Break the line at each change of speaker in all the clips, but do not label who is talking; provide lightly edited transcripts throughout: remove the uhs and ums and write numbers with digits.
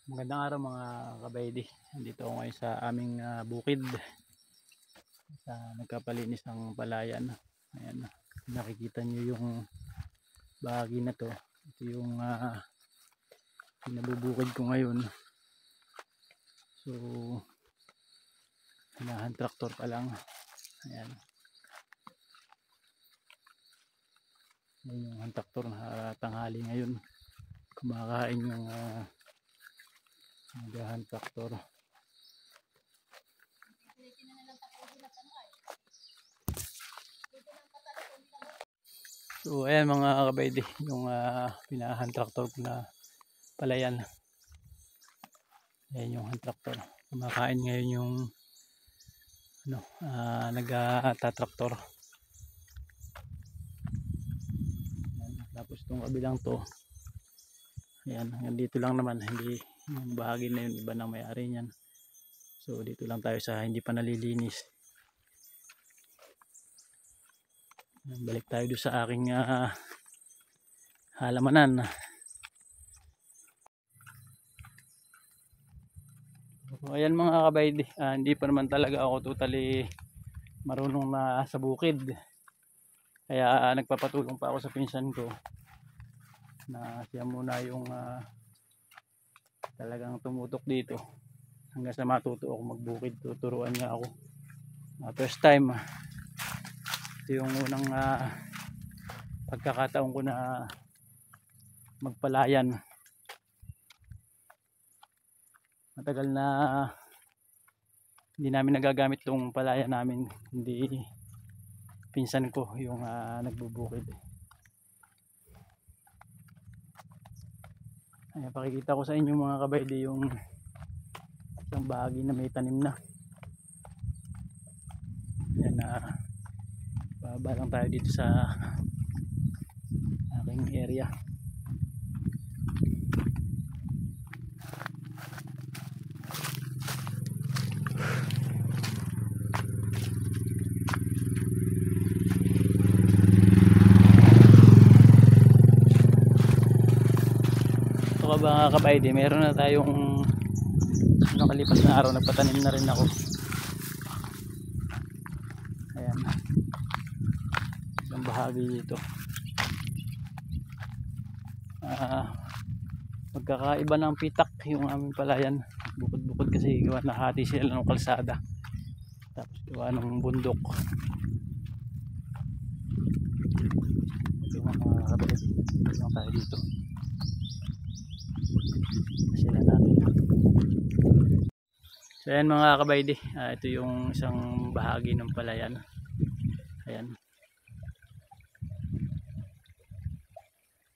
Magandang araw mga kabaydi. Nandito ako ngayon sa aming bukid. Sa nagkapalinis ng palayan. Ayan, nakikita nyo yung bahagi na to. Ito yung pinabubukid ko ngayon. So, hinahan traktor pa lang. Ayan. Ayan yung hand traktor na tanghali ngayon. Kumakain yung hand traktor. So ayan mga kabaydi, yung pinahan traktor ko na palayan. Ayan yung hand traktor. Kumakain ngayon yung nagtatraktor. Tapos itong kabilang to, ayan, hanggang dito lang naman, hindi yung bahagi na yun, iba na may-ari niyan. So dito lang tayo sa hindi pa nalilinis. Balik tayo doon sa aking halamanan. So, ayan mga kabaydi, hindi pa naman talaga ako totally marunong na sa bukid. Kaya nagpapatulong pa ako sa pinsan ko na siya muna yung talagang tumutok dito hanggang sa matuto ako magbukid. Tuturuan niya ako. First time, ito yung unang pagkakataon ko na magpalayan. Matagal na hindi namin nagagamit tong palayan namin, hindi pinsan ko yung nagbubukid. Ayan, pakikita ko sa inyo mga kabaydi yung isang bahagi na may tanim na. Ayan, baba lang tayo dito sa aking area. Ito ka ba kabaydi, meron na tayong nakalipas na araw nagpatanim na rin ako. Ayan, isang bahagi dito. Magkakaiba ng pitak yung aming palayan. Bukod-bukod kasi gawa nahati sila ng kalsada, tapos gawa ng bundok. Ito mga kabaydi, ito tayo dito. Sila natin. So ayan mga kabaydi, ito yung isang bahagi ng palayan. Ayan,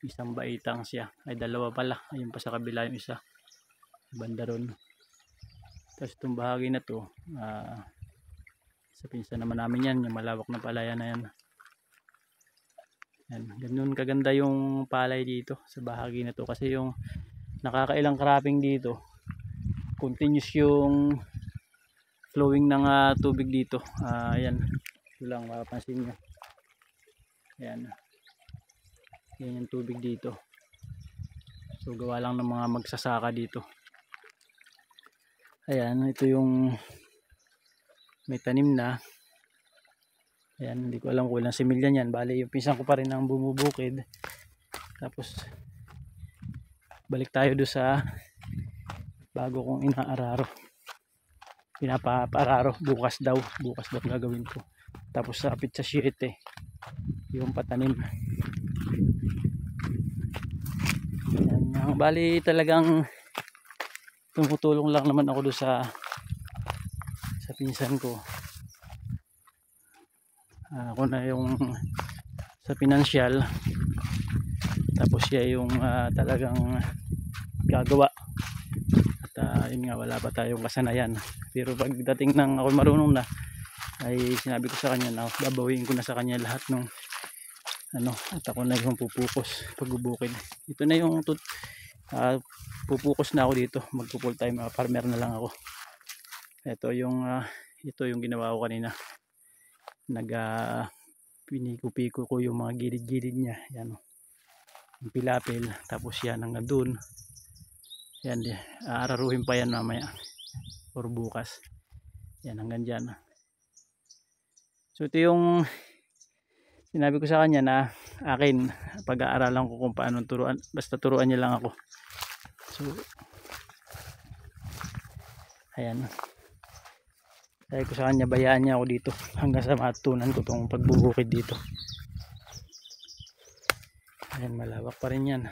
isang baitang siya, ay dalawa pala, ayun pa sa kabila yung isa, banda ron. Tapos itong bahagi na to, sa pinsan naman namin yan, yung malawak na palayan na yan. Ayan, ganun kaganda yung palay dito sa bahagi na to, kasi yung nakakailang cropping dito, continuous yung flowing ng tubig dito. Ayan, ito lang mapapansin nyo. Ayan, yan yung tubig dito. So gawa lang ng mga magsasaka dito. Ayan, ito yung may tanim na. Ayan, hindi ko alam kung ilang similya yan. Bali yung pinsan ko pa rin ang bumubukid. Tapos balik tayo do sa bago kong inaararo, pinapaararo. Bukas daw gagawin ko. Tapos sa pizza 7 yung patanim. Ayan, bali talagang tumutulong lang naman ako do sa pinsan ko. Ako na yung sa pinansyal, tapos siya yung talagang gagawa. At yun nga, wala pa tayong kasanayan. Pero pagdating ng ako marunong na, ay sinabi ko sa kanya na babawiin ko na sa kanya lahat ng at ako na yung pupukos pagbubukid. Ito na yung pupukos na ako dito, magpo full time farmer na lang ako. Ito yung ginawa ko kanina, piniko-piko ko yung mga gilid-gilid niya. Yan, yung pilapil, tapos yan hanggang dun. Yan, aararuhin pa yan mamaya or bukas. Yan, hanggang dyan. So ito yung sinabi ko sa kanya na akin, pag-aaralan ko kung paano turuan, basta turuan niya lang ako. So ayan, sabi ko sa kanya bayaan niya ako dito hanggang sa matutunan ko itong pagbubukid dito. Ayan, malawak pa rin yan.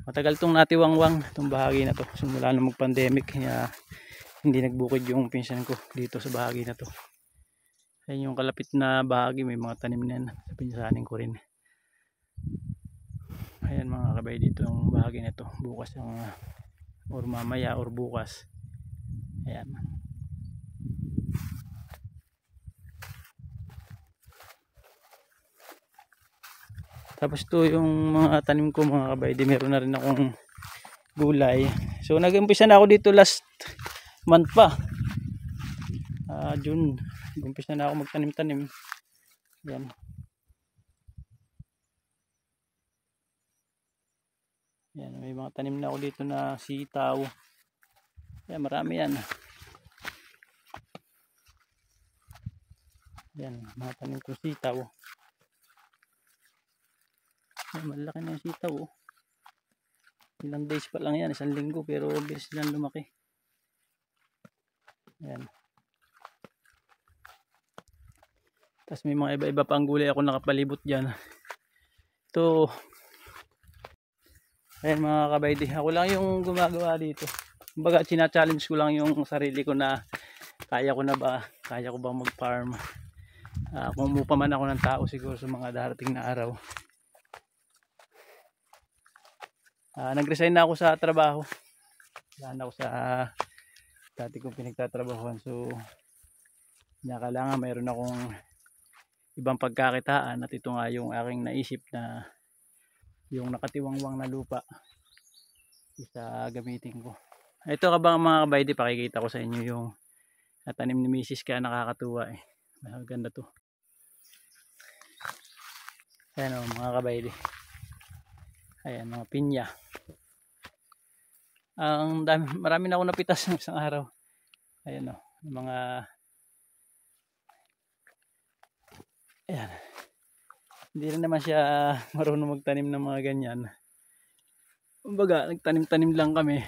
Matagal tong natiwangwang itong bahagi na to, simula na mag pandemic, kaya hindi nagbukid yung pinsan ko dito sa bahagi na to. Ayan yung kalapit na bahagi, may mga tanim na yan sa pinsanin ko rin. Ayan mga kabay, dito yung bahagi na to, bukas yung or mamaya or bukas. Ayan. Tapos ito yung mga tanim ko mga kabay, di meron na rin akong gulay. So nag-umpisa na ako dito last month pa, June. Nag-umpisa na ako magtanim-tanim. Yan. Yan, may mga tanim na ako dito na sitaw. Yan, marami yan. Yan, mga tanim ko sitaw. Yan, malaki na yung sitaw. Ilang days pa lang yan, 1 linggo, pero bilis lang lumaki. Yan. Tapos may mga iba-iba pang gulay ako nakapalibot dyan. Ito, ayan mga kabaydi, ako lang yung gumagawa dito. Kumbaga china-challenge ko lang yung sarili ko na kaya ko na ba, kaya ko ba mag-farm. Kung umupa man ako ng tao siguro sa mga darating na araw. Nag-resign na ako sa trabaho. Wala na ako sa dati kong pinagtatrabahuan. So kailangan mayroon akong ibang pagkakitaan, at ito nga yung aking naisip na yung nakatiwangwang na lupa isa gamitin ko. Ito ka ba mga kabaydi, pakikita ko sa inyo yung tanim ni Mrs. Kaya nakakatuwa eh. Maganda to. Ayan o mga kabaydi. Ayan mga pinya. Ang dami, marami na ako napitas ng isang araw. Ayan o mga, ayan. Hindi rin naman siya marunong magtanim ng mga ganyan. Kumbaga nagtanim-tanim lang kami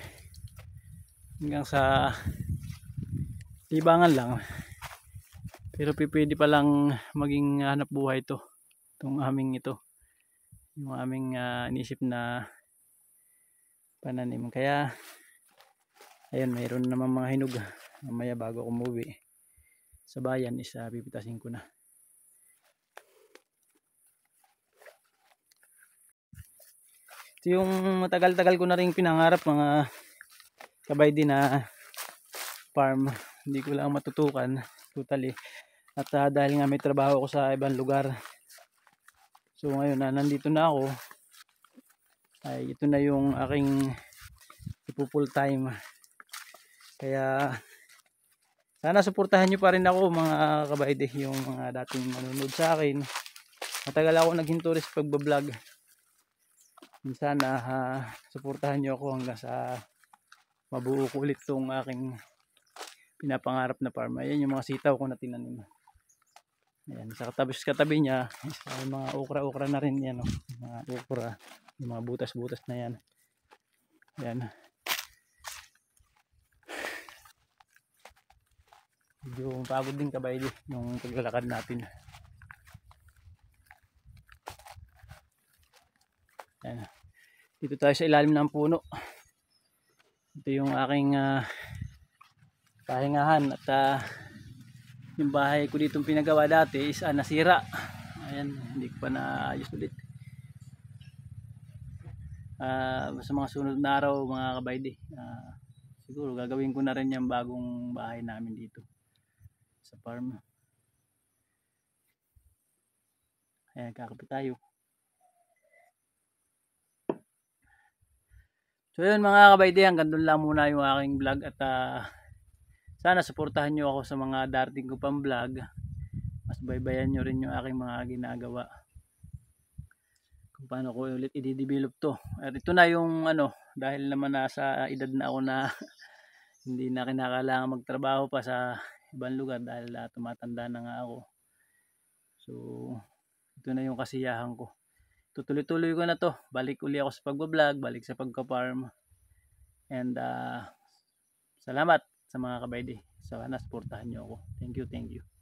hanggang sa libangan lang. Pero pwede pa lang maging hanap buhay to, itong aming ito, yung aming inisip na pananim. Kaya ayun, mayroon naman mga hinog. Mamaya bago ako umuwi sa bayan is pipitasin ko na. Ito yung matagal-tagal ko na rin pinangarap mga kabaydi na farm. Hindi ko lang matutukan totally. At dahil nga may trabaho ako sa ibang lugar, so ngayon na nandito na ako, ay ito na yung aking full time. Kaya sana suportahan nyo pa rin ako mga kabayde, yung mga dating nanonood sa akin. Matagal ako naghinto rin sa pagbablog. Sana suportahan nyo ako hanggang sa mabuo ko ulit itong aking pinapangarap na farm. Ayan yung mga sitaw ko na tinanim. Ayan, sa katabi niya may mga okra na rin yan, mga okra, yung mga butas-butas na yan. Ayan. Medyo pagod din kabaydi yung paglalakad natin. Ayan. Dito tayo sa ilalim ng puno. Ito yung aking pahingahan. At yung bahay ko dito pinagawa dati is nasira. Ayan, hindi ko pa naayos ulit. Sa mga sunod na araw mga kabaydi, siguro gagawin ko na rin yung bagong bahay namin dito sa farm. Ayan, kakapit tayo. So yun mga kabaydi, hanggang doon lang muna yung aking vlog. At sana suportahan nyo ako sa mga darating ko pang vlog. Mas baybayan nyo rin yung aking mga ginagawa, kung paano ko ulit i-develop to. At ito na yung dahil naman nasa edad na ako na hindi na kinakailangan magtrabaho pa sa ibang lugar dahil tumatanda na nga ako. So ito na yung kasiyahan ko. Tutuloy-tuloy ko na to. Balik uli ako sa pagbablog, balik sa pagka-farm. And salamat sa mga kabaydi. Sana supportahan nyo ako. Thank you, thank you.